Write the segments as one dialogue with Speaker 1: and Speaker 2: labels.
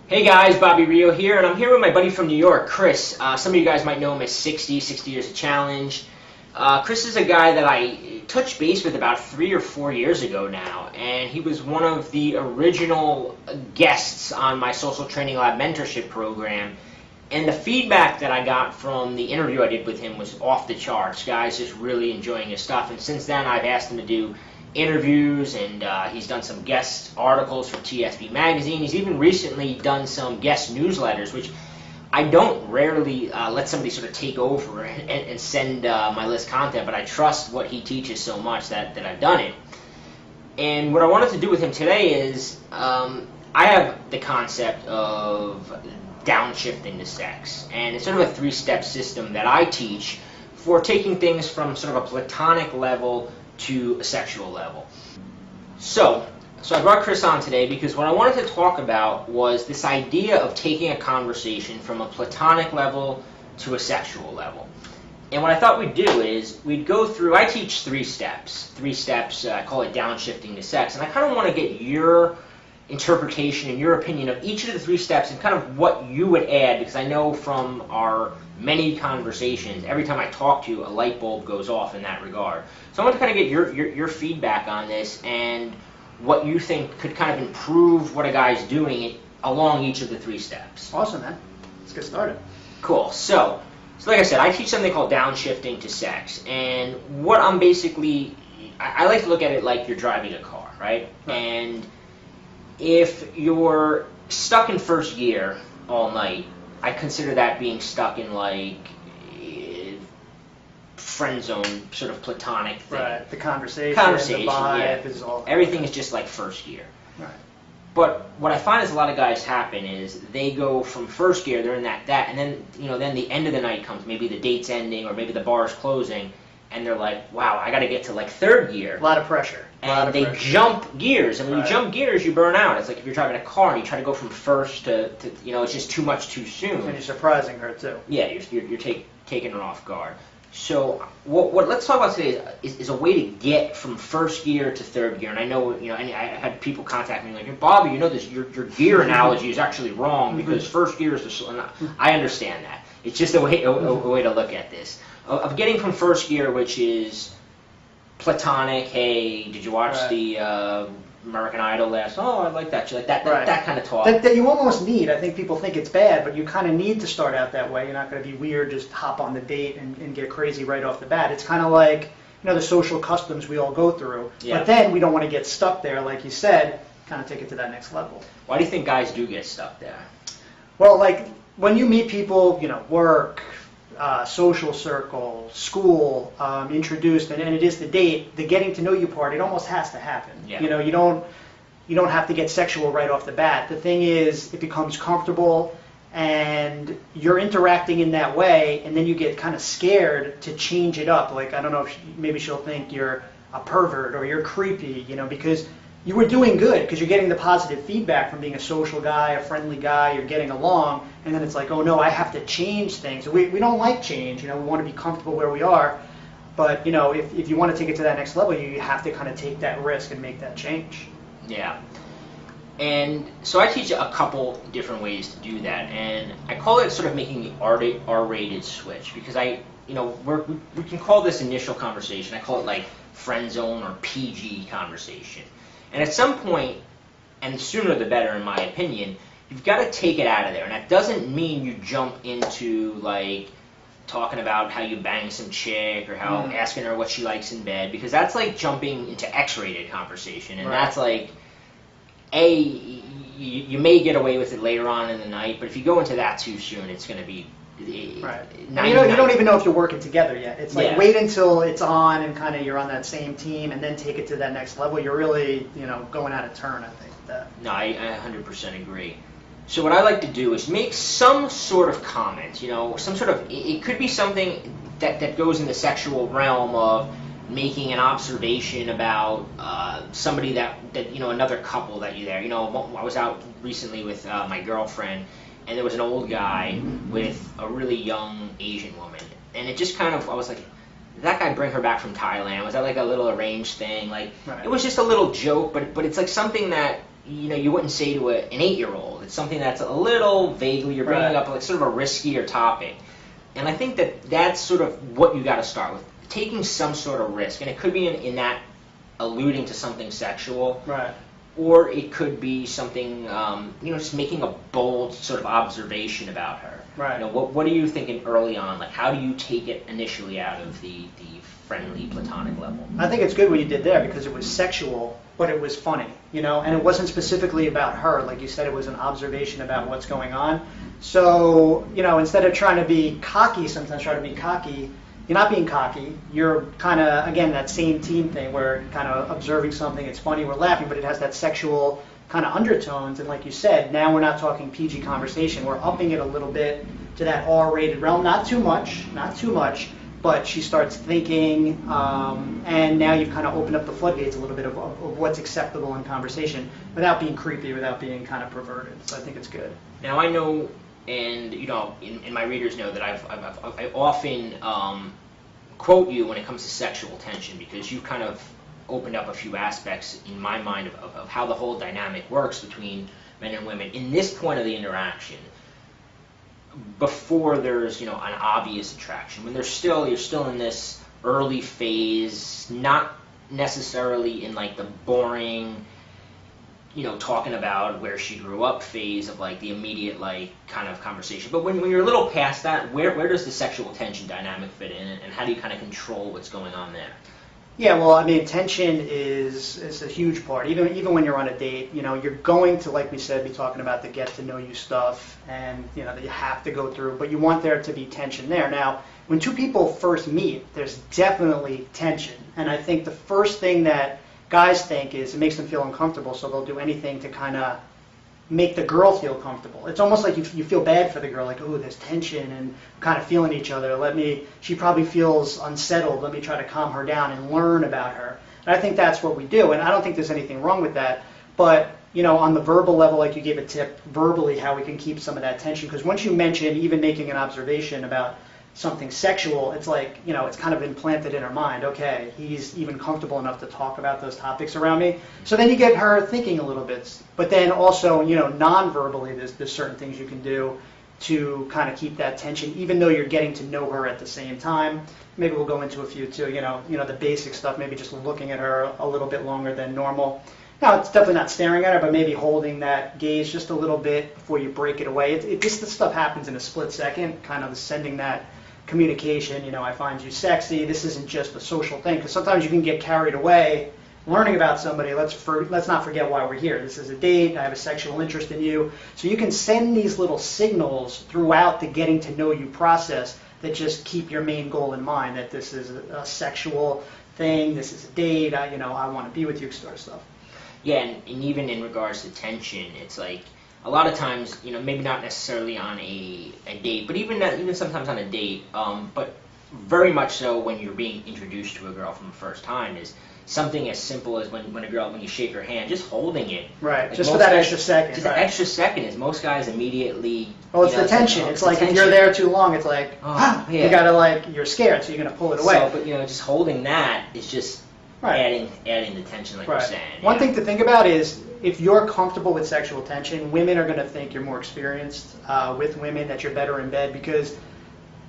Speaker 1: Hey guys, Bobby Rio here, and I'm here with my buddy from New York, Chris. Some of you guys might know him as 60 Years of Challenge. Chris is a guy that I touched base with about 3 or 4 years ago now, and he was one of the original guests on my Social Training Lab mentorship program. And the feedback that I got from the interview I did with him was off the charts. Guys just really enjoying his stuff, and since then I've asked him to do interviews, and he's done some guest articles for TSB Magazine. He's even recently done some guest newsletters, which I don't rarely let somebody sort of take over and send my list content, but I trust what he teaches so much that I've done it. And what I wanted to do with him today is I have the concept of downshifting the sex, and it's sort of a 3-step system that I teach for taking things from sort of a platonic level to a sexual level. So I brought Chris on today because what I wanted to talk about was this idea of taking a conversation from a platonic level to a sexual level. And what I thought we'd do is we'd go through, I teach 3 steps. 3 steps, I call it downshifting to sex. And I kind of want to get your interpretation and your opinion of each of the 3 steps and kind of what you would add, because I know from our many conversations, every time I talk to you, a light bulb goes off in that regard. So I want to kind of get your feedback on this and what you think could kind of improve what a guy's doing along each of the 3 steps.
Speaker 2: Awesome, man. Let's get started.
Speaker 1: Cool. So like I said, I teach something called downshifting to sex, and what I'm basically, I like to look at it like you're driving a car, right? And if you're stuck in first gear all night, I consider that being stuck in like friend zone, sort of platonic thing.
Speaker 2: Right. The conversation the vibe is all.
Speaker 1: Everything is just like first gear.
Speaker 2: Right.
Speaker 1: But what I find is a lot of guys happen is they go from first gear, they're in that, and then then the end of the night comes, maybe the date's ending or maybe the bar's closing, and they're like, wow, I got to get to like 3rd gear.
Speaker 2: A lot of pressure.
Speaker 1: And they jump gears, and when you jump gears, you burn out. It's like if you're driving a car and you try to go from first to it's just too much too soon.
Speaker 2: And you're surprising her too.
Speaker 1: Yeah, you're taking her off guard. So what let's talk about today is a way to get from first gear to 3rd gear. And I know and I had people contact me like, Bobby, this your gear analogy is actually wrong because first gear is the slow. I understand that. It's just a way to look at this of getting from first gear, which is platonic. Hey, did you watch the American Idol last? Oh, I like that. You like that? That kind of talk.
Speaker 2: That you almost need. I think people think it's bad, but you kind of need to start out that way. You're not going to be weird, just hop on the date and get crazy right off the bat. It's kind of like the social customs we all go through. Yeah. But then we don't want to get stuck there, like you said. Kind of take it to that next level.
Speaker 1: Why do you think guys do get stuck there?
Speaker 2: Well, like when you meet people, work, social circle, school, introduced, and it is the date, the getting to know you part, it almost has to happen.
Speaker 1: Yeah.
Speaker 2: You don't have to get sexual right off the bat. The thing is, it becomes comfortable and you're interacting in that way, and then you get kind of scared to change it up. Like, I don't know, maybe she'll think you're a pervert or you're creepy, because you were doing good because you're getting the positive feedback from being a social guy, a friendly guy, you're getting along, and then it's like, oh no, I have to change things. We don't like change, we want to be comfortable where we are, but if you want to take it to that next level, you have to kind of take that risk and make that change.
Speaker 1: Yeah. And so I teach a couple different ways to do that, and I call it sort of making the R-rated switch, because we can call this initial conversation, I call it like friend zone or PG conversation. And at some point, and the sooner the better in my opinion, you've got to take it out of there. And that doesn't mean you jump into like talking about how you bang some chick or how asking her what she likes in bed, because that's like jumping into X-rated conversation. And that's like, you may get away with it later on in the night, but if you go into that too soon, it's going to be
Speaker 2: right. You don't even know if you're working together yet. It's like wait until it's on and kind of you're on that same team, and then take it to that next level. You're really going out of turn, I think.
Speaker 1: No, I 100% agree. So what I like to do is make some sort of comment. Some sort of, it could be something that goes in the sexual realm of making an observation about somebody that another couple that you're there. I was out recently with my girlfriend, and there was an old guy with a really young Asian woman. And it just kind of, I was like, did that guy bring her back from Thailand? Was that like a little arranged thing? Like, It was just a little joke, but it's like something that, you wouldn't say to an 8-year-old. It's something that's a little vaguely, you're bringing up like sort of a riskier topic. And I think that's sort of what you got to start with, taking some sort of risk. And it could be in that alluding to something sexual.
Speaker 2: Right.
Speaker 1: Or it could be something, just making a bold sort of observation about her.
Speaker 2: Right.
Speaker 1: What are you thinking early on? Like, how do you take it initially out of the friendly, platonic level?
Speaker 2: I think it's good what you did there because it was sexual, but it was funny, and it wasn't specifically about her. Like you said, it was an observation about what's going on. So, instead of trying to be cocky, sometimes try to be cocky, you're not being cocky. You're kind of, again, that same team thing where you're kind of observing something, it's funny, we're laughing, but it has that sexual kind of undertones. And like you said, now we're not talking PG conversation. We're upping it a little bit to that R-rated realm. Not too much, but she starts thinking, and now you've kind of opened up the floodgates a little bit of what's acceptable in conversation without being creepy, without being kind of perverted. So I think it's good.
Speaker 1: Now I know, and and my readers know that I often quote you when it comes to sexual tension because you've kind of opened up a few aspects in my mind of how the whole dynamic works between men and women in this point of the interaction. Before there's an obvious attraction, when you're still in this early phase, not necessarily in like the boring talking about where she grew up phase of like the immediate like kind of conversation, but when you're a little past that, where does the sexual tension dynamic fit in, and how do you kind of control what's going on there?
Speaker 2: Yeah, well, I mean, tension is a huge part. Even when you're on a date, you're going to, like we said, be talking about the get to know you stuff, and that you have to go through. But you want there to be tension there. Now, when two people first meet, there's definitely tension, and I think the first thing that guys think is it makes them feel uncomfortable, so they'll do anything to kind of make the girl feel comfortable. It's almost like you feel bad for the girl, like, oh, there's tension and kind of feeling each other. She probably feels unsettled. Let me try to calm her down and learn about her. And I think that's what we do, and I don't think there's anything wrong with that. But, on the verbal level, like you gave a tip, verbally how we can keep some of that tension. Because once you mention even making an observation about something sexual, it's like, it's kind of implanted in her mind. Okay, he's even comfortable enough to talk about those topics around me. So then you get her thinking a little bit. But then also, non-verbally, there's certain things you can do to kind of keep that tension, even though you're getting to know her at the same time. Maybe we'll go into a few too, the basic stuff, maybe just looking at her a little bit longer than normal. Now, it's definitely not staring at her, but maybe holding that gaze just a little bit before you break it away. This stuff happens in a split second, kind of sending that communication, I find you sexy. This isn't just a social thing, because sometimes you can get carried away learning about somebody. Let's not forget why we're here. This is a date. I have a sexual interest in you. So you can send these little signals throughout the getting to know you process that just keep your main goal in mind, that this is a sexual thing, this is a date, I want to be with you, sort of stuff.
Speaker 1: Yeah, and even in regards to tension, it's like a lot of times, maybe not necessarily on a date, but even sometimes on a date, but very much so when you're being introduced to a girl from the first time, is something as simple as when you shake her hand, just holding it.
Speaker 2: Right, like just for that extra second.
Speaker 1: Just an extra second is most guys immediately.
Speaker 2: Oh, it's the tension. It's like if you're there too long, it's like, you gotta you're scared, so you're gonna pull it away.
Speaker 1: So, but just holding that is just adding the tension, like you're saying.
Speaker 2: One thing to think about is, if you're comfortable with sexual tension, women are going to think you're more experienced with women, that you're better in bed, because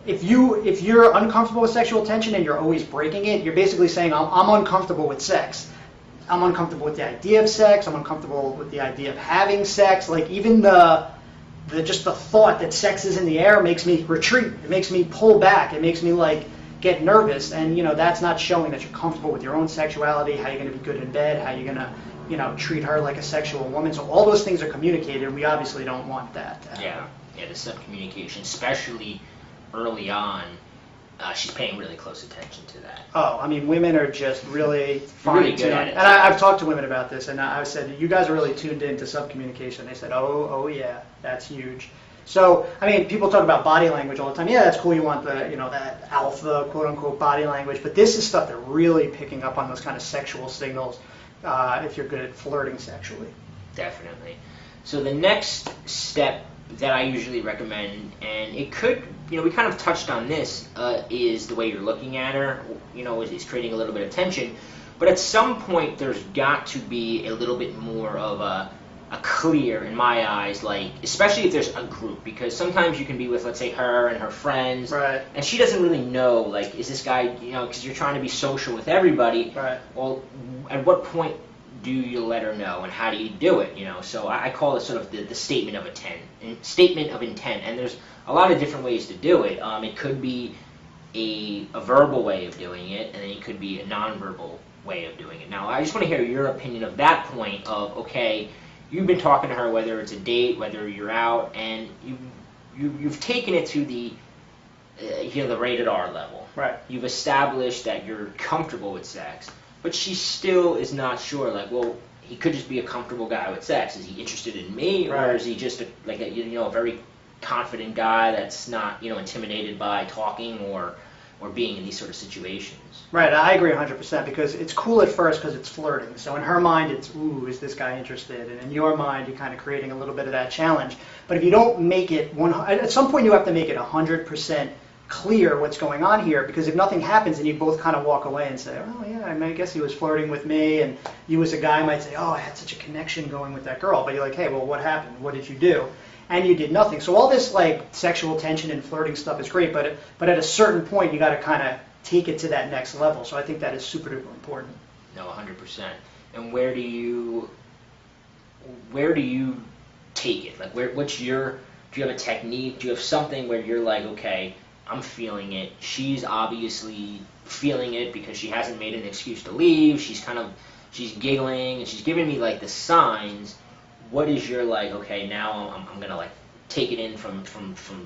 Speaker 2: if you're uncomfortable with sexual tension and you're always breaking it, you're basically saying, I'm uncomfortable with sex. I'm uncomfortable with the idea of sex. I'm uncomfortable with the idea of having sex. Like, even just the thought that sex is in the air makes me retreat. It makes me pull back. It makes me get nervous, and that's not showing that you're comfortable with your own sexuality, how you're going to be good in bed, how you're going to treat her like a sexual woman. So all those things are communicated, and we obviously don't want that to happen.
Speaker 1: Yeah, the sub-communication, especially early on, she's paying really close attention to that.
Speaker 2: Oh, I mean, women are just really
Speaker 1: really good at it.
Speaker 2: And I've talked to women about this, and I've said, you guys are really tuned in to sub-communication. They said, oh yeah, that's huge. So, I mean, people talk about body language all the time. Yeah, that's cool. You want the, that alpha, quote-unquote, body language. But this is stuff that really picking up on those kind of sexual signals if you're good at flirting sexually. Definitely.
Speaker 1: So the next step that I usually recommend, and it could, we kind of touched on this, is the way you're looking at her, is creating a little bit of tension. But at some point, there's got to be a little bit more of a a clear, in my eyes, like, especially if there's a group, because sometimes you can be with, let's say, her and her friends,
Speaker 2: Right.
Speaker 1: and she doesn't really know, like, is this guy, because you're trying to be social with everybody.
Speaker 2: Right.
Speaker 1: Well, at what point do you let her know, and how do you do it? So I call it sort of the statement of intent, and there's a lot of different ways to do it. It could be a verbal way of doing it, and then it could be a nonverbal way of doing it. Now, I just want to hear your opinion of that point of, okay, you've been talking to her, whether it's a date, whether you're out, and you've taken it to the the rated R level.
Speaker 2: Right.
Speaker 1: You've established that you're comfortable with sex, but she still is not sure. Like, well, he could just be a comfortable guy with sex. Is he interested in me, or is he just a very confident guy that's not intimidated by talking or being in these sort of situations?
Speaker 2: Right, I agree 100% because it's cool at first because it's flirting. So in her mind, it's, ooh, is this guy interested? And in your mind, you're kind of creating a little bit of that challenge. But if you don't make it, at some point you have to make it 100% clear what's going on here, because if nothing happens and you both kind of walk away and say, oh yeah, I guess he was flirting with me, and you as a guy might say, oh, I had such a connection going with that girl. But you're like, hey, well, what happened? What did you do? And you did nothing. So all this like sexual tension and flirting stuff is great, but at a certain point you got to kind of take it to that next level. So I think that is super duper important.
Speaker 1: No, 100%. And where do you take it? Like, do you have a technique? Do you have something where you're like, okay, I'm feeling it. She's obviously feeling it because she hasn't made an excuse to leave. She's giggling and she's giving me like the signs. What is your like, okay, now I'm going to like take it in from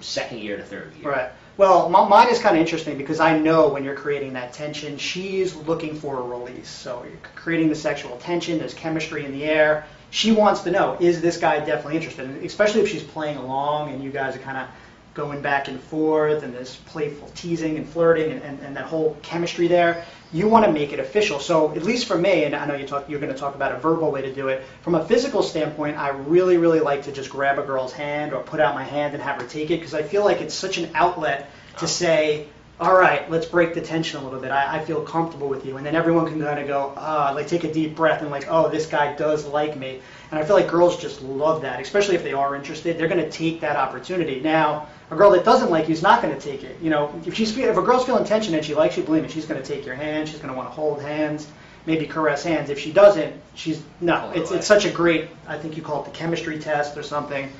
Speaker 1: second year to third year?
Speaker 2: Right. Well, mine is kind of interesting because I know when you're creating that tension, she's looking for a release. So you're creating the sexual tension, there's chemistry in the air. She wants to know, is this guy definitely interested? And especially if she's playing along and you guys are kind of going back and forth and there's playful teasing and flirting and that whole chemistry there. You want to make it official. So at least for me, and I know you're going to talk about a verbal way to do it, from a physical standpoint, I really, really like to just grab a girl's hand or put out my hand and have her take it, because I feel like it's such an outlet to say, all right, let's break the tension a little bit. I feel comfortable with you. And then everyone can kind of go, like take a deep breath and like, oh, this guy does like me. And I feel like girls just love that, especially if they are interested. They're going to take that opportunity. Now, a girl that doesn't like you is not going to take it. If a girl's feeling tension and she likes you, believe me, she's going to take your hand. She's going to want to hold hands, maybe caress hands. If she doesn't, it's such a great, I think you call it the chemistry test or something.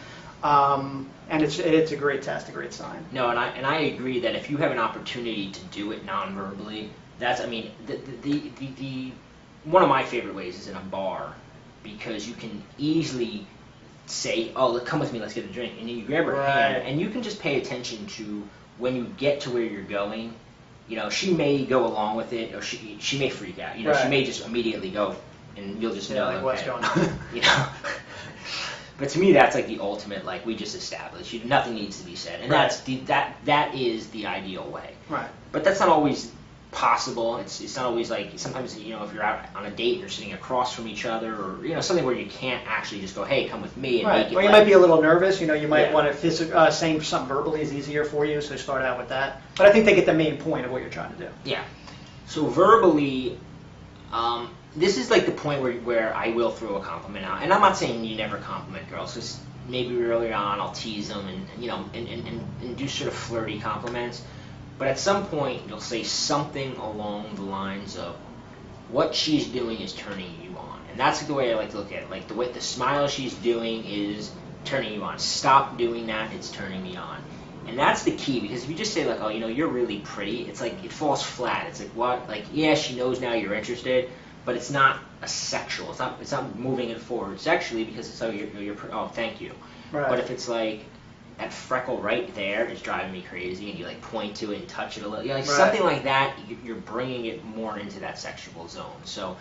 Speaker 2: And it's a great test, a great sign.
Speaker 1: No, and I agree that if you have an opportunity to do it non-verbally, the one of my favorite ways is in a bar, because you can easily say, oh, come with me, let's get a drink, and then you grab her hand, and you can just pay attention to when you get to where you're going. She may go along with it, or she may freak out. She may just immediately go, and you'll just know,
Speaker 2: like, what's going on?
Speaker 1: But to me, that's like the ultimate, like we just established. Nothing needs to be said, and that is the ideal way.
Speaker 2: Right.
Speaker 1: But that's not always possible. It's not always like, sometimes if you're out on a date and you're sitting across from each other, or something where you can't actually just go, hey, come with me, and make it.
Speaker 2: Or you might be a little nervous. You might want to saying something verbally is easier for you, so start out with that. But I think they get the main point of what you're trying to do.
Speaker 1: Yeah. So verbally. This is like the point where I will throw a compliment out, and I'm not saying you never compliment girls, because maybe early on I'll tease them and do sort of flirty compliments, but at some point you'll say something along the lines of, what she's doing is turning you on, and that's the way I like to look at it. Like the smile she's doing is turning you on. Stop doing that; it's turning me on. And that's the key, because if you just say like, oh, you're really pretty, it's like it falls flat. It's like, what? Like, yeah, she knows now you're interested, but it's not a sexual. It's not moving it forward sexually, because it's oh, thank you.
Speaker 2: Right.
Speaker 1: But if it's like that freckle right there is driving me crazy, and you like point to it and touch it a little, something like that, you're bringing it more into that sexual zone. So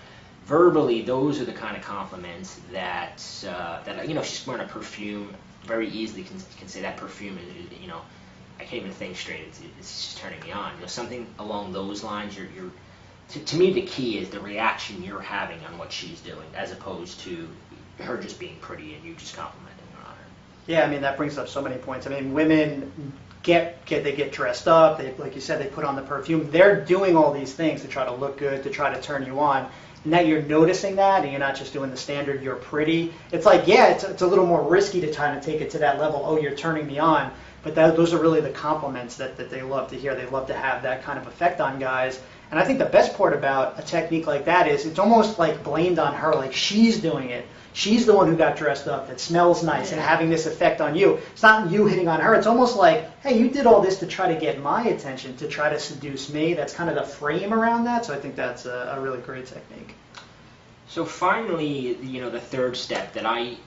Speaker 1: verbally, those are the kind of compliments that she's wearing a perfume. Very easily can say that perfume is, I can't even think straight. It's just turning me on. Something along those lines. To me, the key is the reaction you're having on what she's doing, as opposed to her just being pretty and you just complimenting her on her.
Speaker 2: Yeah, I mean, that brings up so many points. I mean, women they get dressed up. They, like you said, they put on the perfume. They're doing all these things to try to look good, to try to turn you on. and that you're noticing that, and you're not just doing the standard "you're pretty." It's like, yeah, it's a little more risky to try to take it to that level. Oh, you're turning me on, but those are really the compliments that they love to hear. They love to have that kind of effect on guys. And I think the best part about a technique like that is it's almost like blamed on her, like she's doing it. She's the one who got dressed up, that smells nice, and having this effect on you. It's not you hitting on her. It's almost like, hey, you did all this to try to get my attention, to try to seduce me. That's kind of the frame around that. So I think that's a really great technique.
Speaker 1: So finally, the third step that and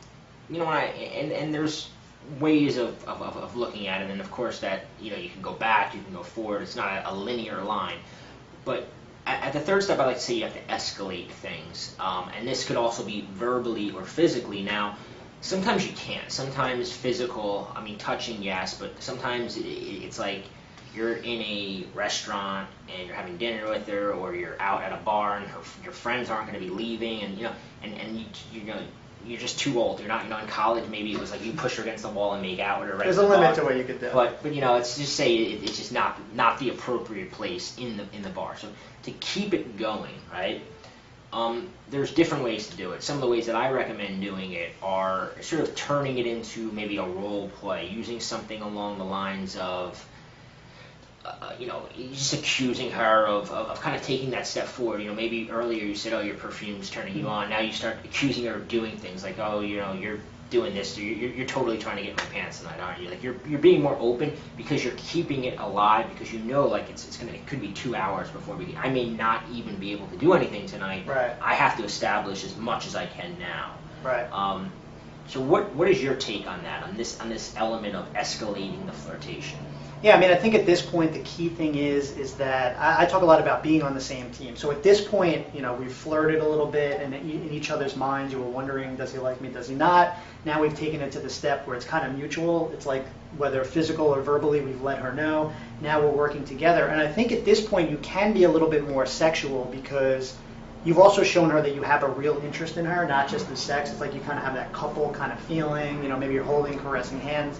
Speaker 1: there's ways of looking at it, and of course that, you can go back, you can go forward. It's not a linear line. But at the third step, I like to say you have to escalate things. And this could also be verbally or physically. Now, sometimes you can't. Sometimes physical, touching, yes, but sometimes it's like you're in a restaurant and you're having dinner with her, or you're out at a bar and your friends aren't going to be leaving, and you're just too old. You're not, in college, maybe it was like you push her against the wall and make out with her. Right.
Speaker 2: There's a limit to what you could do.
Speaker 1: But let's just say it's just not the appropriate place in the bar. So to keep it going, right? There's different ways to do it. Some of the ways that I recommend doing it are sort of turning it into maybe a role play, using something along the lines of, just accusing her of kind of taking that step forward. Maybe earlier you said, oh, your perfume's turning you on. Now you start accusing her of doing things like, oh, you're doing this, or you're totally trying to get my pants tonight, aren't you? Like you're being more open because you're keeping it alive, because like it could be 2 hours before I may not even be able to do anything tonight.
Speaker 2: Right.
Speaker 1: I have to establish as much as I can now.
Speaker 2: Right.
Speaker 1: So what is your take on that, on this element of escalating the flirtation?
Speaker 2: Yeah, I think at this point the key thing is that I talk a lot about being on the same team. So at this point, we've flirted a little bit, and in each other's minds you were wondering, does he like me, does he not? Now we've taken it to the step where it's kind of mutual. It's like whether physical or verbally, we've let her know. Now we're working together. And I think at this point you can be a little bit more sexual, because you've also shown her that you have a real interest in her, not just the sex. It's like you kind of have that couple kind of feeling, maybe you're holding, caressing hands.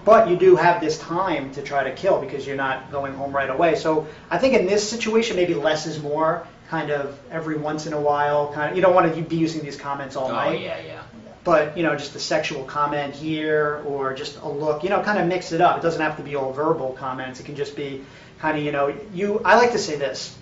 Speaker 2: But you do have this time to try to kill, because you're not going home right away. So I think in this situation, maybe less is more, kind of every once in a while. You don't want to be using these comments all night.
Speaker 1: Oh, yeah.
Speaker 2: But, just a sexual comment here, or just a look, kind of mix it up. It doesn't have to be all verbal comments. It can just be kind of, I like to say this.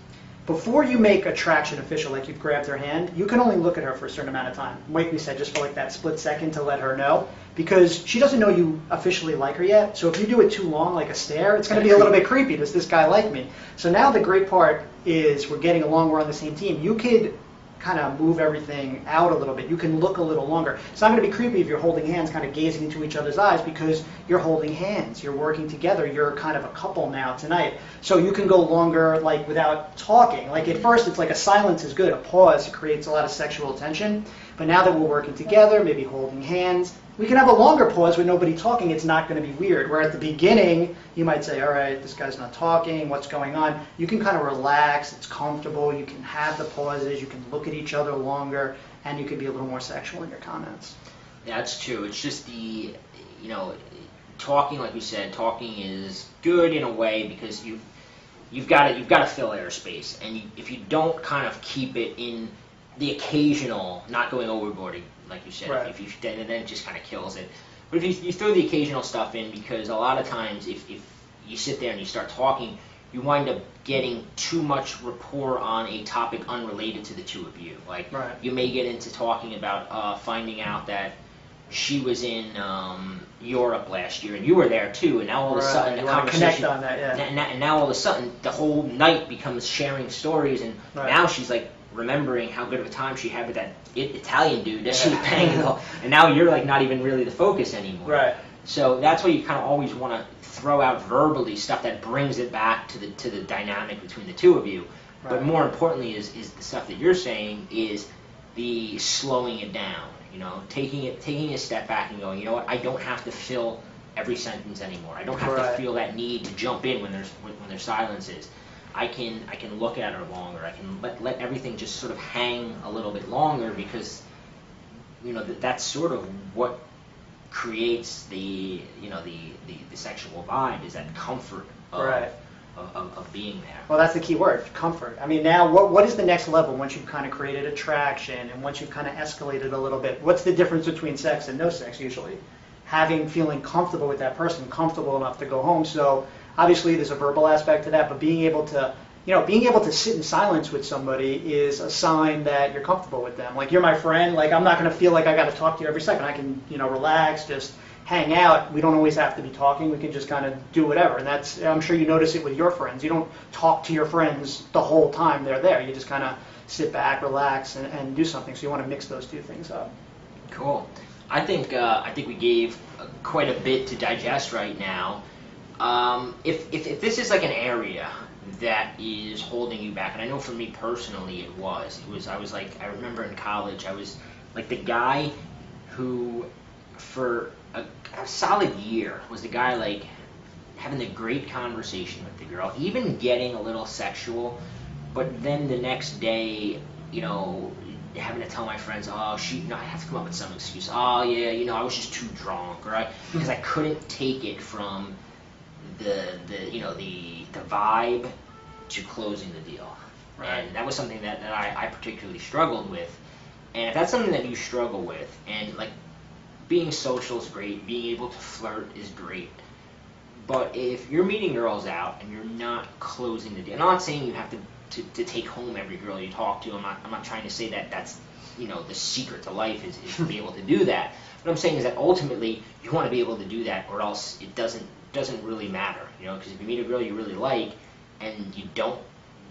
Speaker 2: Before you make attraction official, like you've grabbed her hand, you can only look at her for a certain amount of time. Like we said, just for like that split second to let her know, because she doesn't know you officially like her yet. So if you do it too long, like a stare, it's going to be a little bit creepy. Does this guy like me? So now the great part is we're getting along, we're on the same team. You could kind of move everything out a little bit. You can look a little longer. It's not going to be creepy if you're holding hands, kind of gazing into each other's eyes, because you're holding hands, you're working together, you're kind of a couple now tonight. So you can go longer, like without talking. Like at first it's like a silence is good, a pause creates a lot of sexual tension. But now that we're working together, maybe holding hands, we can have a longer pause with nobody talking. It's not going to be weird. Where at the beginning, you might say, all right, this guy's not talking, what's going on? You can kind of relax, it's comfortable, you can have the pauses, you can look at each other longer, and you can be a little more sexual in your comments.
Speaker 1: Yeah, that's true. It's just talking, like we said, talking is good in a way, because you've got to fill airspace, and if you don't kind of keep it in the occasional, not going overboard, like you said,
Speaker 2: right.
Speaker 1: Then it just kind of kills it. But if you throw the occasional stuff in, because a lot of times if you sit there and you start talking, you wind up getting too much rapport on a topic unrelated to the two of you. Like
Speaker 2: right.
Speaker 1: You may get into talking about finding out that she was in Europe last year, and you were there too, and now all of a sudden the conversation,
Speaker 2: connect on that, yeah.
Speaker 1: and now all of a sudden the whole night becomes sharing stories, and
Speaker 2: right.
Speaker 1: Now she's like remembering how good of a time she had with that Italian dude that she was banging, and now you're like not even really the focus anymore.
Speaker 2: Right.
Speaker 1: So that's why you kind of always want to throw out verbally stuff that brings it back to the dynamic between the two of you. Right. But more importantly is the stuff that you're saying is the slowing it down. Taking a step back and going, you know what, I don't have to fill every sentence anymore. I don't have
Speaker 2: right.
Speaker 1: to feel that need to jump in when there's silences. I can look at her longer. I can let everything just sort of hang a little bit longer, because that's sort of what creates the sexual vibe, is that comfort of,
Speaker 2: right.
Speaker 1: of being there.
Speaker 2: Well, that's the key word, comfort. I mean, now what is the next level once you've kind of created attraction and once you've kind of escalated a little bit? What's the difference between sex and no sex usually? Feeling comfortable with that person, comfortable enough to go home. So obviously there's a verbal aspect to that, but being able to sit in silence with somebody is a sign that you're comfortable with them. Like, you're my friend, like, I'm not going to feel like I got to talk to you every second. I can, relax, just hang out. We don't always have to be talking. We can just kind of do whatever. And that's, I'm sure you notice it with your friends. You don't talk to your friends the whole time they're there. You just kind of sit back, relax, and do something. So you want to mix those two things up.
Speaker 1: Cool. I think we gave quite a bit to digest right now. If this is like an area that is holding you back, and I know for me personally I remember in college I was like the guy who for a solid year was the guy like having the great conversation with the girl, even getting a little sexual, but then the next day, having to tell my friends, I have to come up with some excuse. Oh yeah, I was just too drunk, right? Because I couldn't take it from the vibe to closing the deal. Right. And that was something that I particularly struggled with. And if that's something that you struggle with, and like being social is great, being able to flirt is great, but if you're meeting girls out and you're not closing the deal, I'm not saying you have to take home every girl you talk to. I'm not trying to say that that's the secret to life is to be able to do that. What I'm saying is that ultimately you want to be able to do that, or else it doesn't really matter. Because if you meet a girl you really like and you don't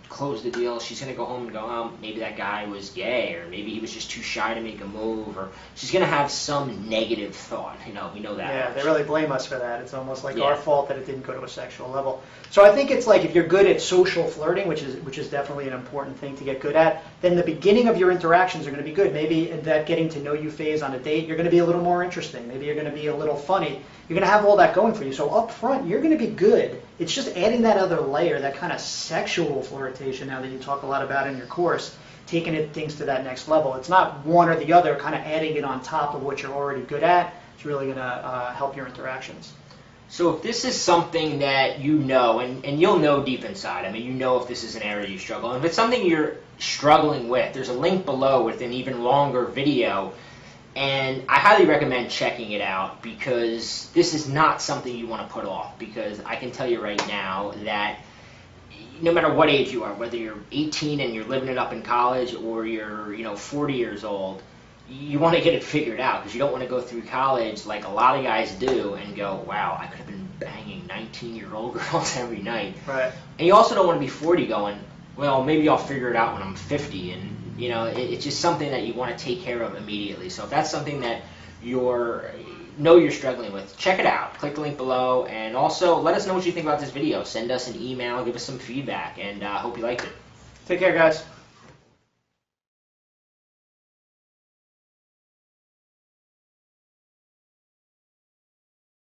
Speaker 1: close the deal, she's going to go home and go, oh, maybe that guy was gay, or maybe he was just too shy to make a move, or she's going to have some negative thought. We know that.
Speaker 2: Yeah, they really blame us for that. It's almost like our fault that it didn't go to a sexual level. So I think it's like if you're good at social flirting, which is definitely an important thing to get good at, then the beginning of your interactions are going to be good. Maybe in that getting to know you phase on a date, you're going to be a little more interesting. Maybe you're going to be a little funny. You're going to have all that going for you. So up front, you're going to be good. It's just adding that other layer, that kind of sexual flirtation now that you talk a lot about in your course, taking things to that next level. It's not one or the other, kind of adding it on top of what you're already good at. It's really going to help your interactions.
Speaker 1: So if this is something that and you'll know deep inside, if this is an area you struggle, and if it's something you're struggling with, there's a link below with an even longer video. And I highly recommend checking it out, because this is not something you want to put off, because I can tell you right now that no matter what age you are, whether you're 18 and you're living it up in college, or you're 40 years old, you want to get it figured out, because you don't want to go through college like a lot of guys do and go, wow, I could have been banging 19-year-old girls every night.
Speaker 2: Right.
Speaker 1: And you also don't want to be 40 going, well, maybe I'll figure it out when I'm 50, and it's just something that you want to take care of immediately. So if that's something that you're struggling with, check it out. Click the link below, and also let us know what you think about this video. Send us an email, give us some feedback, and hope you liked it.
Speaker 2: Take care, guys.